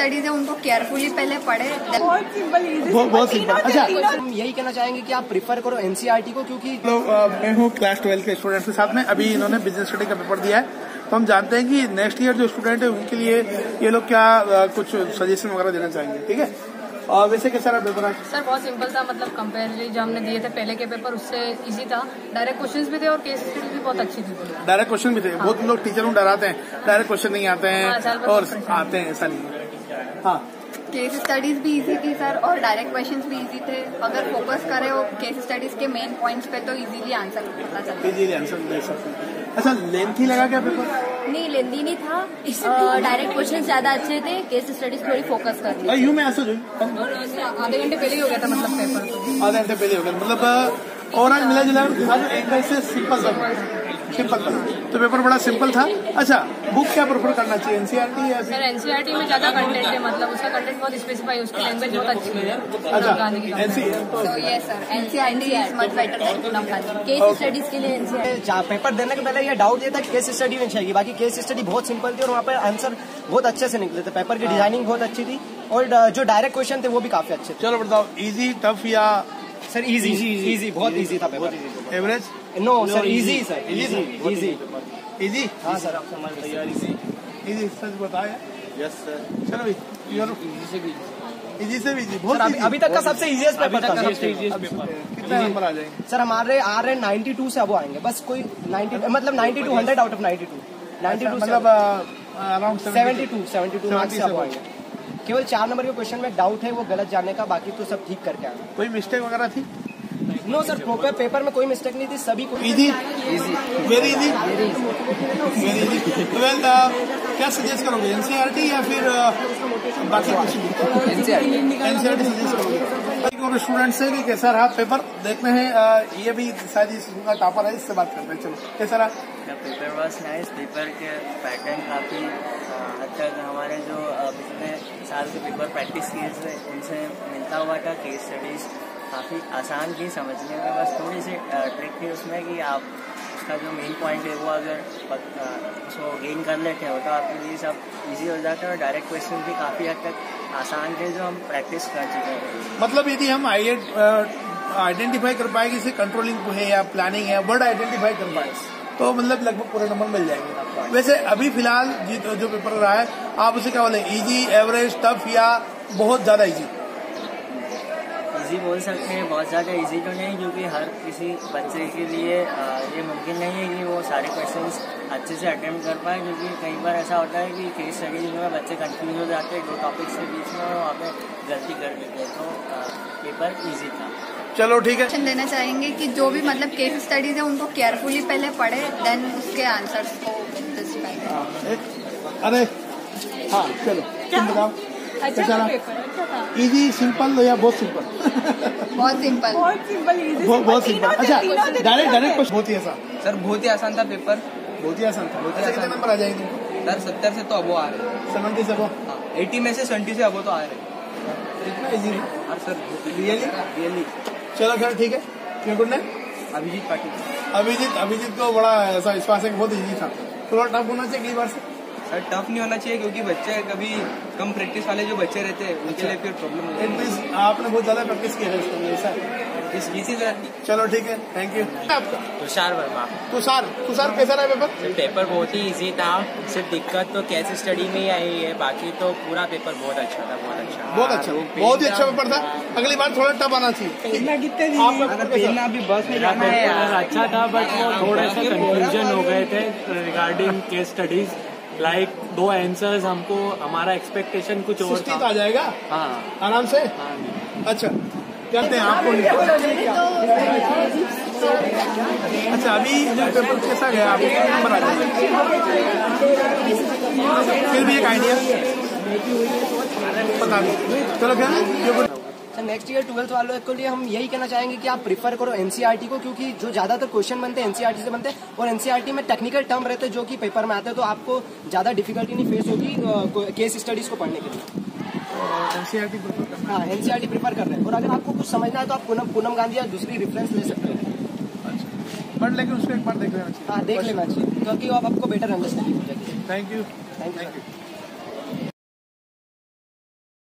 Studies है उनको carefully पहले पढ़े। बहुत सिंपल, बहुत सिंपल। अच्छा, हम यही कहना चाहेंगे कि आप प्रिफर करो एनसीईआरटी को, क्योंकि मैं हूँ क्लास 12 के स्टूडेंट के साथ में। अभी इन्होंने बिजनेस स्टडी का पेपर दिया है, तो हम जानते हैं कि नेक्स्ट ईयर जो स्टूडेंट है उनके लिए ये लोग क्या कुछ सजेशन वगैरह देना चाहेंगे। ठीक है, और वैसे कैसा रहा पेपर आज? सर बहुत सिंपल था, मतलब कंपेरेटिवली जो हमने दिए थे पहले के पेपर उससे इजी था। डायरेक्ट क्वेश्चंस भी थे और केस स्टडी भी बहुत अच्छी थी। डायरेक्ट क्वेश्चन भी थे। बहुत लोग टीचर को डराते हैं, डायरेक्ट क्वेश्चन नहीं आते हैं और आते हैं, ऐसा नहीं। हाँ, केस स्टडीज भी इजी थी सर और डायरेक्ट क्वेश्चंस भी इजी थे। अगर फोकस करें वो केस स्टडीज के मेन पॉइंट्स पे तो इजीली आंसर पता चलता है। इजीली आंसर दे सकते हैं। अच्छा, लेंथी लगा क्या पेपर? नहीं, लेंदी नहीं था। डायरेक्ट क्वेश्चन ज्यादा अच्छे थे, केस स्टडीज थोड़ी फोकस कर ली। यू में ऐसा जो आधे घंटे पहले ही हो गया था, मतलब पेपर आधे घंटे पहले हो गया, मतलब और आज मिला जुला एक से सिंपल था। तो पेपर बड़ा सिंपल था। अच्छा, बुक क्या प्रेफर करना चाहिए, एनसीईआरटी या सर? एनसीईआरटी में ज्यादा कंटेंट है, मतलब उसका कंटेंट बहुत स्पेसिफाई है, उसकी लैंग्वेज बहुत अच्छी है। अच्छा, NCERT is much better than Poonam Gandhi. Case studies के लिए एनसीईआरटी। पेपर देने के पहले ये डाउट ये था कि केस स्टडी में चाहिए, बाकी केस स्टडी बहुत सिंपल थी और वहाँ पर आंसर बहुत अच्छे से निकले थे। पेपर की डिजाइनिंग बहुत अच्छी थी और जो डायरेक्ट क्वेश्चन थे वो भी काफी अच्छे थे। चलो बताओ, इजी टफ या? सर इजी बहुत इजी था paper. Average? No sir, easy sir, easy. हाँ सर, आप समझ लीजिए इजी। सच बताया? Yes sir. चलो भाई, इजी से भी इजी बहुत। अभी तक का सबसे इजीएस्ट पेपर था। कितना नंबर आ जाएंगे सर? हमारे आ रहे 92 से अब आएंगे, बस कोई 90 मतलब 92 100 आउट ऑफ 92 मतलब अराउंड 72 मार्क्स से अब आएंगे। केवल 4 नंबर के क्वेश्चन में डाउट है, वो गलत जाने का, बाकी तो सब ठीक करके आए। कोई मिस्टेक वगैरह थी? नो सर, पेपर में कोई मिस्टेक नहीं थी, सभी को इजी, वेरी इजी। वेल, क्या सजेस्ट करोगे, एनसीईआरटी या फिर बाकी कुछ? एनसीईआरटी सजेस्ट करोगे स्टूडेंट से कि कैसा रहा पेपर? देखते हैं, ये भी शायद इसका टॉपर है, इससे बात करते हैं। चलो, कैसा रहा पेपर? Was nice. पेपर के पैटर्न काफी हद तक हमारे जो पिछले साल के पेपर प्रैक्टिस किए थे उनसे मिलता हुआ था। केस स्टडीज काफ़ी आसान थी समझने में, बस थोड़ी सी ट्रिक थी उसमें कि आप उसका जो मेन पॉइंट है वो अगर उसको गेन कर लेते हो तो आपके लिए सब इजी हो जाता है। और डायरेक्ट क्वेश्चन भी काफ़ी हद तक आसान थे जो हम प्रैक्टिस कर चुके हैं। मतलब यदि हम आइडेंटिफाई कर पाए कि इसे कंट्रोलिंग है या प्लानिंग है, वर्ड आइडेंटिफाई कर पाए तो मतलब लगभग पूरे नंबर मिल जाएंगे। वैसे अभी फिलहाल जो पेपर रहा है, आप उसे क्या बोले, इजी, एवरेज, टफ या बहुत ज्यादा इजी? इजी बोल सकते हैं, बहुत ज़्यादा इजी तो नहीं, क्योंकि हर किसी बच्चे के लिए ये मुमकिन नहीं है कि वो सारे क्वेश्चंस अच्छे से अटेम्प्ट कर पाए, क्योंकि कई बार ऐसा होता है कि केस स्टडीज में बच्चे कंफ्यूज हो जाते हैं 2 टॉपिक्स के बीच में और वहाँ पे गलती कर देते हैं। तो पेपर ईजी था। चलो ठीक है। देना चाहेंगे कि जो भी मतलब केस स्टडीज है उनको केयरफुली पहले पढ़े, देन उसके आंसर्स को स्पेसिफाई करें। अरे हाँ, चलो तुम बताओ अच्छा इजी, सिंपल या बहुत सिंपल? बहुत सिंपल, बहुत सिंपल। अच्छा, डायरेक्ट कुछ बहुत ही आसान? सर बहुत ही आसान था पेपर, बहुत ही आसान था। कितने नंबर आ जाएंगे तुमको? सर 70 से तो अबो आ रहे हैं। 70 से अबो? हाँ, 80 में से 70 से अबो तो आ रहे हैं। इतना इजी? हाँ सर, रियली। चलो खैर ठीक है। क्यों गुड नेम? अभिजीत पाटिल। अभिजीत को बड़ा ऐसा विश्वास है कि बहुत इजी था। थोड़ा टफ होना चाहिए अगली बार से? सर टफ नहीं होना चाहिए, क्योंकि बच्चे कभी कम प्रैक्टिस वाले जो बच्चे रहते हैं उनके लिए फिर प्रॉब्लम होती है। आपने बहुत ज्यादा प्रैक्टिस की है प्रैक्टिस की थी सर। चलो ठीक है, थैंक यू। तुषार वर्मा। तुषार कैसा रहा पेपर? पेपर बहुत ही इजी था, सिर्फ दिक्कत तो केस स्टडी में ही आई है, बाकी तो पूरा पेपर बहुत अच्छा था। बहुत ही अच्छा पेपर था। अगली बार थोड़ा टफ आना चाहिए। अभी बस में जाना है अच्छा था, बट वो थोड़े से कंफ्यूजन हो गए थे regarding case studies. Like 2 answers हमको, हमारा एक्सपेक्टेशन कुछ और था। आ जाएगा हाँ आराम से। अच्छा, कहते हैं आपको। अच्छा, अभी जो पेपर कैसा गया आपको? नंबर आ जाएगा फिर भी एक आइडिया पता नहीं। चलो फिर सर नेक्स्ट ईयर 12th वालों के लिए हम यही कहना चाहेंगे कि आप प्रिफर करो एनसीईआरटी को, क्योंकि जो ज्यादातर क्वेश्चन बनते हैं एनसीईआरटी से बनते हैं और एनसीईआरटी में टेक्निकल टर्म रहते हैं जो कि पेपर में आते हैं, तो आपको ज्यादा डिफिकल्टी नहीं फेस होगी केस स्टडीज को पढ़ने के लिए। एनसीईआरटी प्रिफर करना? हाँ, एनसीईआरटी प्रिफर कर रहे हैं। और अगर आपको कुछ समझना है तो आप पूनम गांधी या दूसरी रेफरेंस ले सकते हैं। अच्छा, बट लेकिन उसको एक बार देख लेना चाहिए। हाँ, देख लेना चाहिए, क्योंकि अब आपको बेटर अंडरस्टैंडिंग हो जाएगी। Thank you.